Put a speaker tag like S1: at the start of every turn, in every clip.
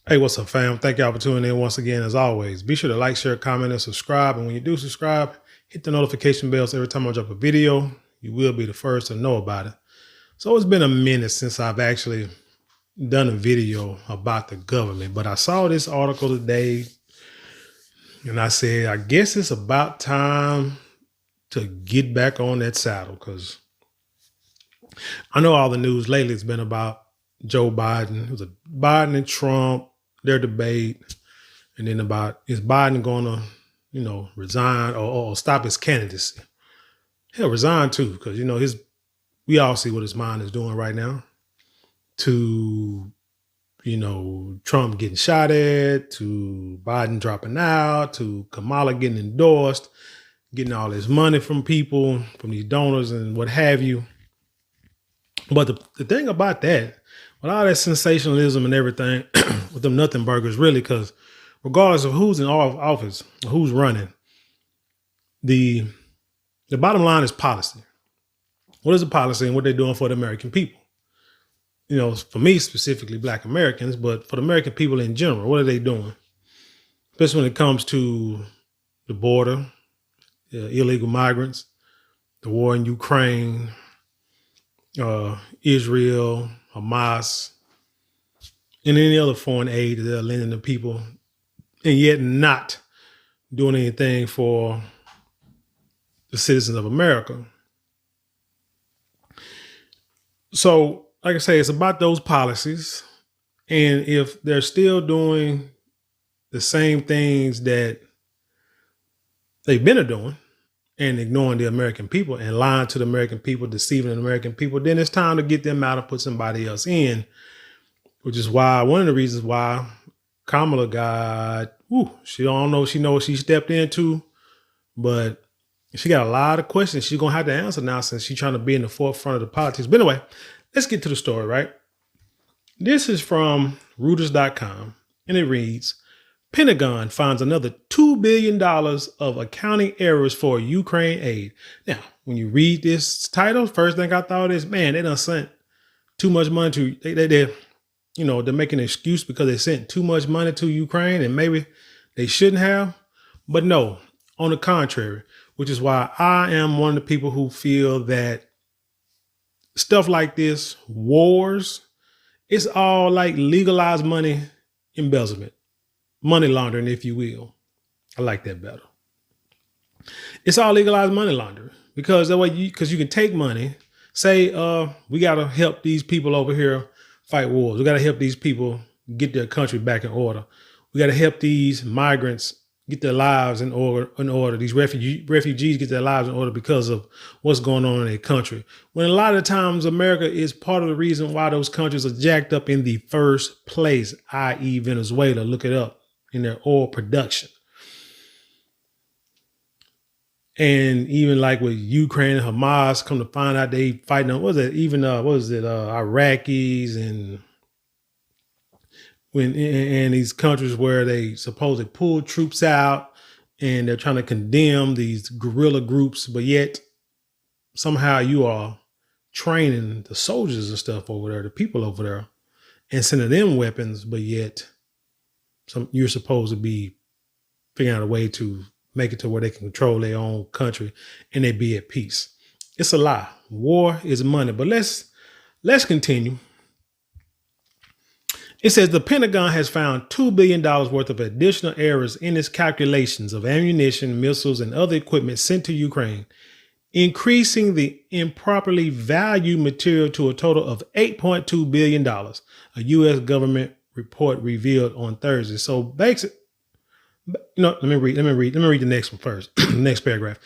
S1: Hey, what's up, fam? Thank y'all for tuning in once again. As always, be sure to like, share, comment, and subscribe. And when you do subscribe, hit the notification bells every time I drop a video. You will be the first to know about it. So it's been a minute since I've actually done a video about the government, but I saw this article today and I said, I guess it's about time to get back on that saddle, because I know all the news lately has been about Joe Biden. It was a Biden and Trump, their debate. And then about, is Biden going to, resign or stop his candidacy? He'll resign too, because, we all see what his mind is doing right now. To, Trump getting shot at, to Biden dropping out, to Kamala getting endorsed, getting all this money from people, from these donors and what have you. But the thing about that, with all that sensationalism and everything, with them nothing burgers, really, because regardless of who's in office, who's running, the bottom line is policy. What is the policy and what they're doing for the American people? For me specifically, Black Americans, but for the American people in general, what are they doing? Especially when it comes to the border, illegal migrants, the war in Ukraine, Israel, Hamas, and any other foreign aid that they're lending to people, and yet not doing anything for the citizens of America. So, like I say, it's about those policies. And if they're still doing the same things that they've been doing and ignoring the American people and lying to the American people, deceiving the American people, then it's time to get them out and put somebody else in, which is why one of the reasons why Kamala got, she don't know, she knows what she stepped into, but she got a lot of questions she's going to have to answer now since she's trying to be in the forefront of the politics. But anyway, let's get to the story, right? This is from Reuters.com, and it reads, Pentagon finds another $2 billion of accounting errors for Ukraine aid. Now, when you read this title, first thing I thought is, man, they done sent too much money to, they're making an excuse because they sent too much money to Ukraine and maybe they shouldn't have. But no, on the contrary, which is why I am one of the people who feel that stuff like this, wars, it's all like legalized money embezzlement, money laundering, if you will. I like that better. It's all legalized money laundering because that way because you can take money, say, we got to help these people over here fight wars. We got to help these people get their country back in order. We got to help these migrants get their lives in order. These refugees get their lives in order because of what's going on in their country. When a lot of times America is part of the reason why those countries are jacked up in the first place, i.e. Venezuela. Look it up in their oil production. And even like with Ukraine and Hamas, come to find out they fighting on, Iraqis and in these countries where they supposedly pull troops out and they're trying to condemn these guerrilla groups, but yet somehow you are training the soldiers and stuff over there, the people over there, and sending them weapons, but yet you're supposed to be figuring out a way to make it to where they can control their own country and they be at peace. It's a lie. War is money. But let's continue. It says the Pentagon has found $2 billion worth of additional errors in its calculations of ammunition, missiles, and other equipment sent to Ukraine, increasing the improperly valued material to a total of $8.2 billion, a U.S. government report revealed on Thursday. So basically, let me read the next one first. Next paragraph.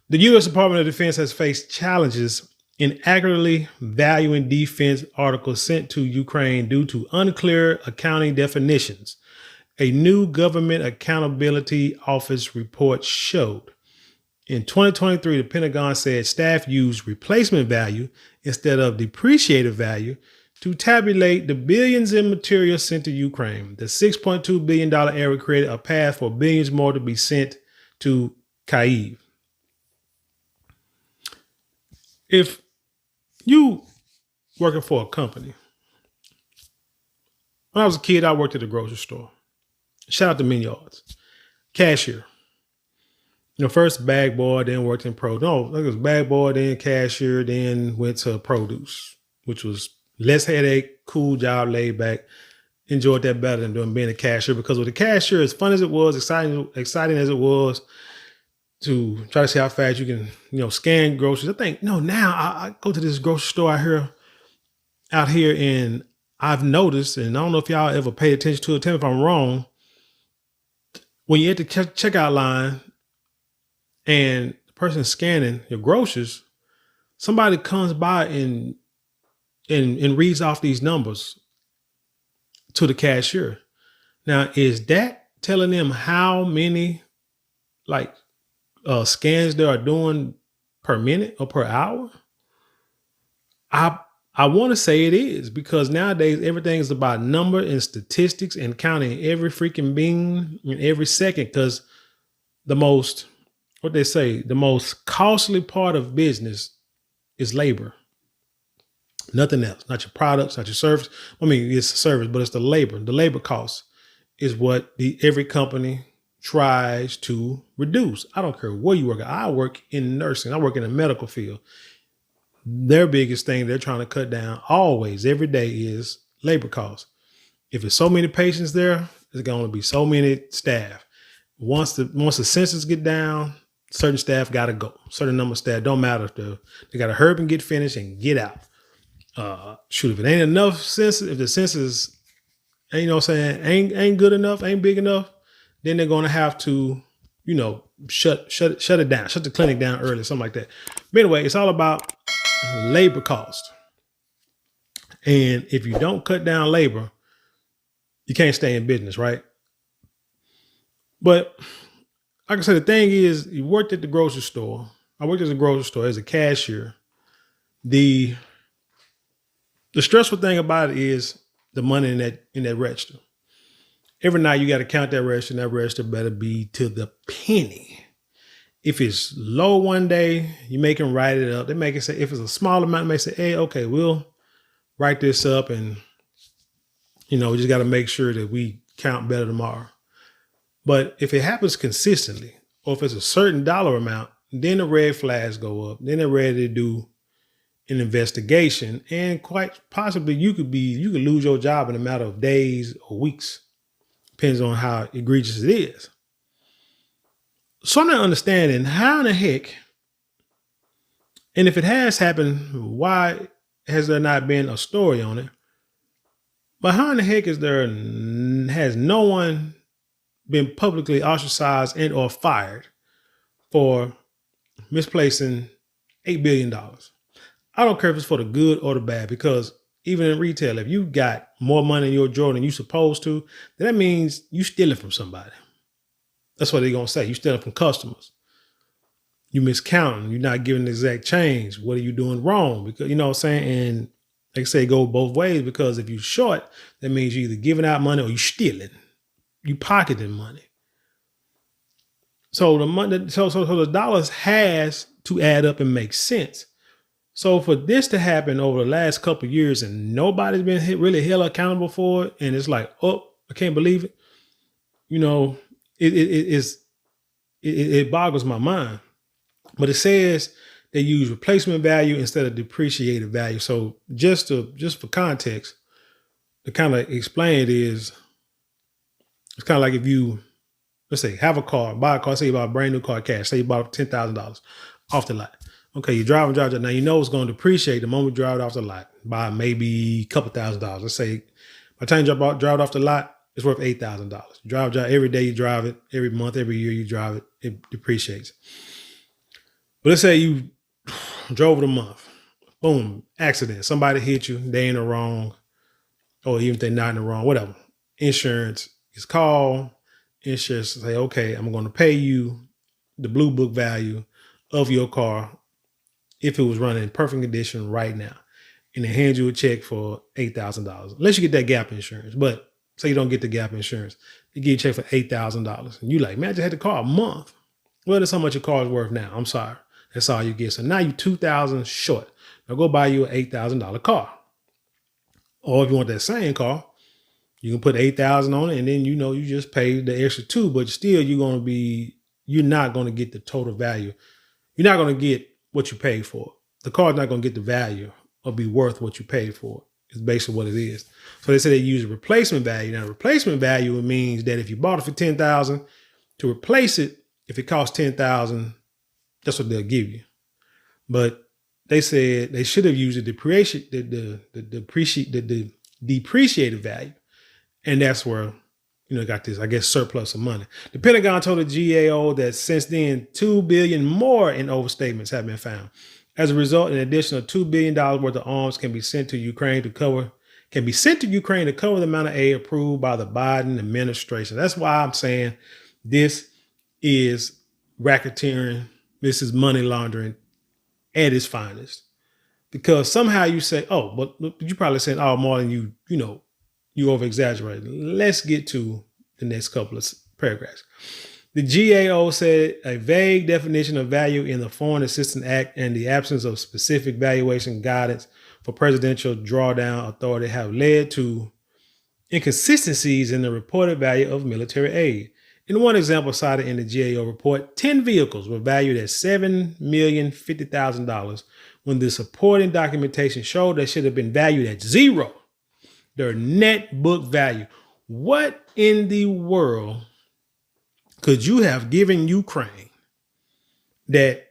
S1: The U.S. Department of Defense has faced challenges in accurately valuing defense articles sent to Ukraine due to unclear accounting definitions. A new Government Accountability Office report showed. In 2023, the Pentagon said staff used replacement value instead of depreciated value to tabulate the billions in material sent to Ukraine. The $6.2 billion error created a path for billions more to be sent to Kyiv. If you working for a company When I was a kid, I worked at a grocery store. Shout out to Menards. Cashier. First bag boy, then worked in produce. No, it was bag boy, then cashier, then went to produce, which was less headache, cool job, laid back. Enjoyed that better than doing being a cashier, because with the cashier, as fun as it was, exciting as it was to try to see how fast you can, scan groceries. I think, now I go to this grocery store out here, and I've noticed, and I don't know if y'all ever paid attention to it, tell me if I'm wrong, when you're at the checkout line and the person scanning your groceries, somebody comes by and reads off these numbers to the cashier. Now, is that telling them how many scans they are doing per minute or per hour? I want to say it is, because nowadays everything is about number and statistics and counting every freaking bean in every second, because the most costly part of business is labor. Nothing else, not your products, not your service. I mean, it's a service, but it's the labor. The labor cost is what every company tries to reduce. I don't care where you work. I work in nursing. I work in the medical field. Their biggest thing they're trying to cut down always, every day, is labor costs. If it's so many patients there, there's going to be so many staff. Once the census get down, certain staff got to go. Certain number of staff, don't matter if they got to hurry up and get finished and get out. If it ain't enough census, if the census ain't good enough, ain't big enough, then they're going to have to, shut it down, shut the clinic down early, something like that. But anyway, it's all about labor cost. And if you don't cut down labor, you can't stay in business, right? But like I said, the thing is, you worked at the grocery store. I worked at a grocery store as a cashier. The stressful thing about it is the money in that register. Every night you got to count that register, and that register better be to the penny. If it's low one day, you make them write it up. They make it say, if it's a small amount, they may say, hey, okay, we'll write this up, and we just got to make sure that we count better tomorrow. But if it happens consistently, or if it's a certain dollar amount, then the red flags go up. Then they're ready to do an investigation, and quite possibly you could lose your job in a matter of days or weeks. Depends on how egregious it is. So I'm not understanding how in the heck, and if it has happened, why has there not been a story on it? But how in the heck has no one been publicly ostracized and or fired for misplacing $8 billion? I don't care if it's for the good or the bad, because even in retail, if you got more money in your drawer than you supposed to, then that means you stealing from somebody. That's what they're going to say. You stealing from customers. You miscounting. You're not giving the exact change. What are you doing wrong? Because, you know what I'm saying? And like I say, go both ways, because if you're short, that means you're either giving out money or you're stealing. You pocketing money. So the money, so the dollars has to add up and make sense. So for this to happen over the last couple of years and nobody's been really held accountable for it, and it's like, oh, I can't believe it. It boggles my mind. But it says they use replacement value instead of depreciated value. So just for context, to kind of explain it is, it's kind of like if you, let's say, have a car, buy a car, say you buy a brand new car cash, say you bought $10,000 off the lot. Okay, you drive. Now you know it's going to depreciate the moment you drive it off the lot by maybe a couple $1,000s. Let's say by the time you drive it off the lot, it's worth $8,000. Drive every day, you drive it. Every month, every year you drive it, it depreciates. But let's say you drove it a month. Boom, accident. Somebody hit you. They in the wrong, or even if they're not in the wrong, whatever. Insurance is called. Insurance say, okay, I'm going to pay you the blue book value of your car if it was running in perfect condition right now. And they hand you a check for $8,000. Unless you get that gap insurance. But say you don't get the gap insurance. They give you a check for $8,000. And you like, man, I just had the car a month. Well, that's how much your car is worth now. I'm sorry. That's all you get. So now you're $2,000 short. Now go buy you an $8,000 car. Or if you want that same car, You can put 8,000 on it, and then you just pay the extra 2, but still you're not going to get the total value. You're not going to get what you paid for. The car's not going to get the value or be worth what you paid for. It's basically what it is. So they say they use a replacement value. Now, replacement value means that if you bought it for 10,000, to replace it, if it costs 10,000, that's what they'll give you. But they said they should have used the depreciated value, and that's where got this, I guess, surplus of money. The Pentagon told the GAO that since then, $2 billion more in overstatements have been found. As a result, an additional $2 billion worth of arms can be sent to Ukraine to cover the amount of aid approved by the Biden administration. That's why I'm saying this is racketeering. This is money laundering at its finest. Because somehow you say, oh, but you probably saying, oh, Marlon, you over exaggerated. Let's get to the next couple of paragraphs. The GAO said a vague definition of value in the Foreign Assistance Act and the absence of specific valuation guidance for presidential drawdown authority have led to inconsistencies in the reported value of military aid. In one example cited in the GAO report, 10 vehicles were valued at $7,050,000 when the supporting documentation showed they should have been valued at $0. Their net book value. What in the world could you have given Ukraine that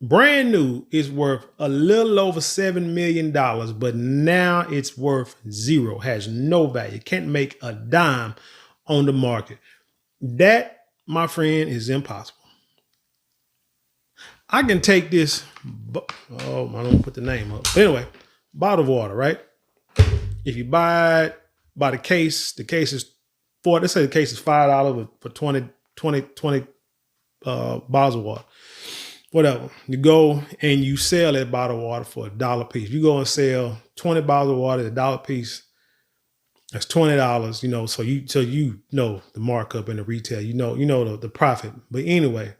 S1: brand new is worth a little over $7 million, but now it's worth $0, has no value, can't make a dime on the market? That, my friend, is impossible. I can take this, I don't put the name up. But anyway, bottled water, right? If you buy it by the case is let's say the case is $5 for 20 bottles of water. Whatever. You go and you sell that bottle of water for $1 a piece. You go and sell 20 bottles of water at $1 a piece. That's $20, so you know the markup in the retail, the profit. But anyway,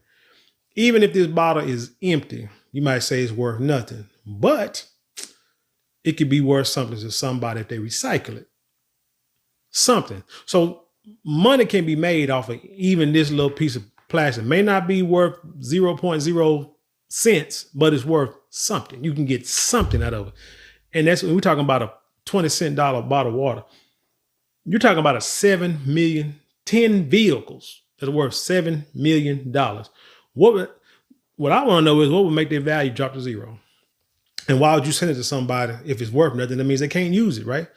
S1: even if this bottle is empty, you might say it's worth nothing, but it could be worth something to somebody if they recycle it. Something. So money can be made off of even this little piece of plastic. It may not be worth 0.0 cents, but it's worth something. You can get something out of it. And that's when we're talking about a 20-cent bottle of water. You're talking about 10 vehicles that are worth $7 million. What I want to know is what would make their value drop to $0? And why would you send it to somebody if it's worth nothing? That means they can't use it, right?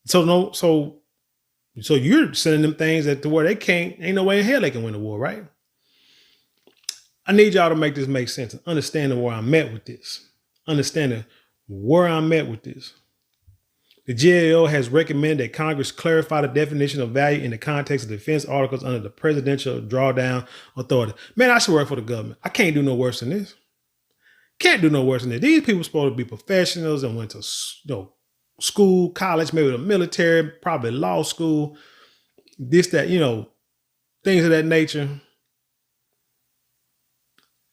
S1: So you're sending them things that to where ain't no way in hell they can win the war, right? I need y'all to make this make sense and understanding where I'm at with this. The GAO has recommended that Congress clarify the definition of value in the context of defense articles under the Presidential Drawdown Authority. Man, I should work for the government. I can't do no worse than this. Can't do no worse than this. These people are supposed to be professionals and went to school, college, maybe the military, probably law school, this, that, things of that nature.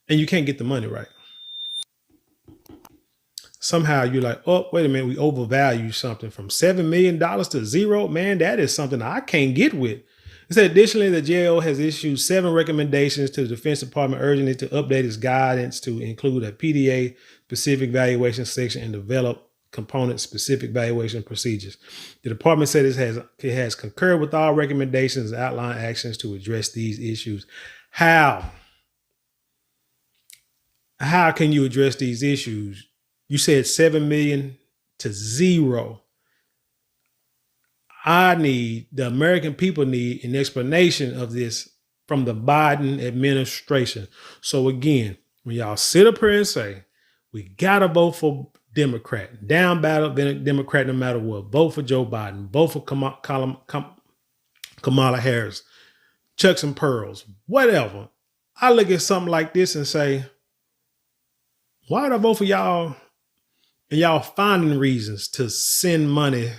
S1: And you can't get the money right. Somehow you're like, oh, wait a minute, we overvalue something from $7 million to $0. Man, that is something I can't get with. It said, additionally, the GAO has issued 7 recommendations to the Defense Department urging it to update its guidance to include a PDA specific valuation section and develop component specific valuation procedures. The department said it has concurred with all recommendations and outlined actions to address these issues. How can you address these issues? You said 7 million to 0. The American people need an explanation of this from the Biden administration. So again, when y'all sit up here and say, we got to vote for Democrat, down battle Democrat no matter what, vote for Joe Biden, vote for Kamala Harris, chucks and pearls, whatever. I look at something like this and say, why would I vote for y'all? And y'all finding reasons to send money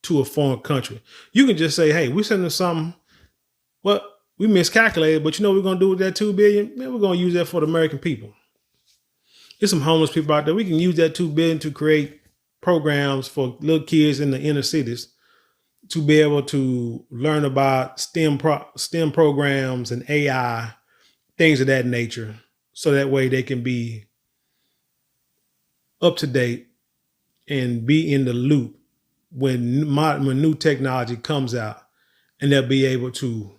S1: to a foreign country. You can just say, hey, we sending something. Well, we miscalculated, but you know what we're going to do with that $2 billion? Man, we're going to use that for the American people. There's some homeless people out there. We can use that $2 billion to create programs for little kids in the inner cities. to be able to learn about STEM programs and AI, things of that nature, so that way they can be up to date and be in the loop when new technology comes out, and they'll be able to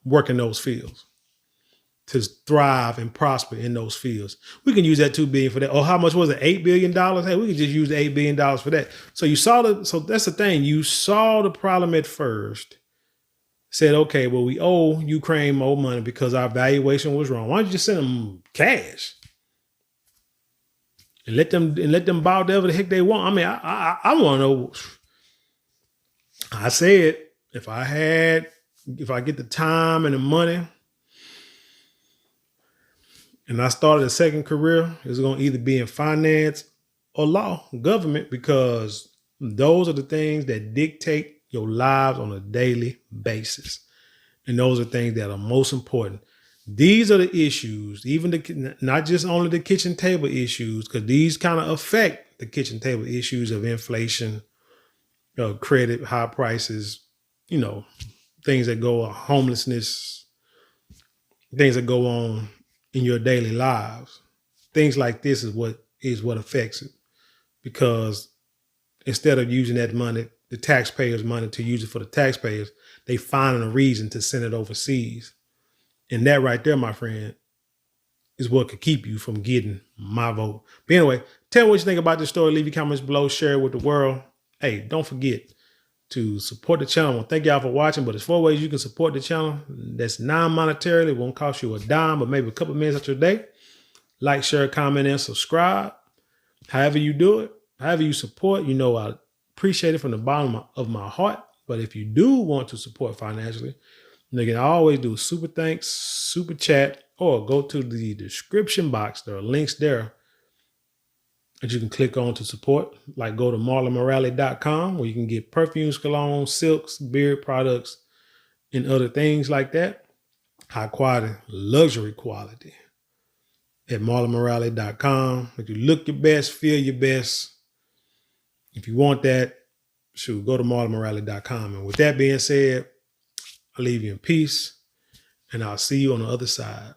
S1: work in those fields, to thrive and prosper in those fields. We can use that $2 billion for that. Oh, how much was it? $8 billion? Hey, we can just use the $8 billion for that. So so that's the thing. You saw the problem at first, said, okay, well, we owe Ukraine more money because our valuation was wrong. Why don't you just send them cash? And let them buy whatever the heck they want. I mean, I want to know. I said, if I get the time and the money, and I started a second career, it's going to either be in finance or law, government, because those are the things that dictate your lives on a daily basis. And those are things that are most important. These are the issues, even not just only the kitchen table issues, because these kind of affect the kitchen table issues of inflation, credit, high prices, things that go on, homelessness, things that go on in your daily lives. Things like this is what affects it, because instead of using that money, the taxpayers' money, to use it for the taxpayers, they find a reason to send it overseas. And that right there, my friend, is what could keep you from getting my vote. But anyway, tell me what you think about this story. Leave your comments below. Share it with the world. Hey, don't forget to support the channel. Thank y'all for watching. But there's 4 ways you can support the channel. That's non-monetarily. It won't cost you a dime, but maybe a couple minutes of your day. Like, share, comment, and subscribe. However you do it, however you support, I appreciate it from the bottom of my heart. But if you do want to support financially, you can always do super thanks, super chat, or go to the description box. There are links there that you can click on to support. Like go to marlonmorale.com, where you can get perfumes, cologne, silks, beard products, and other things like that. High quality, luxury quality at marlonmorale.com. If you look your best, feel your best. If you want that, go to marlonmorale.com. And with that being said, I'll leave you in peace, and I'll see you on the other side.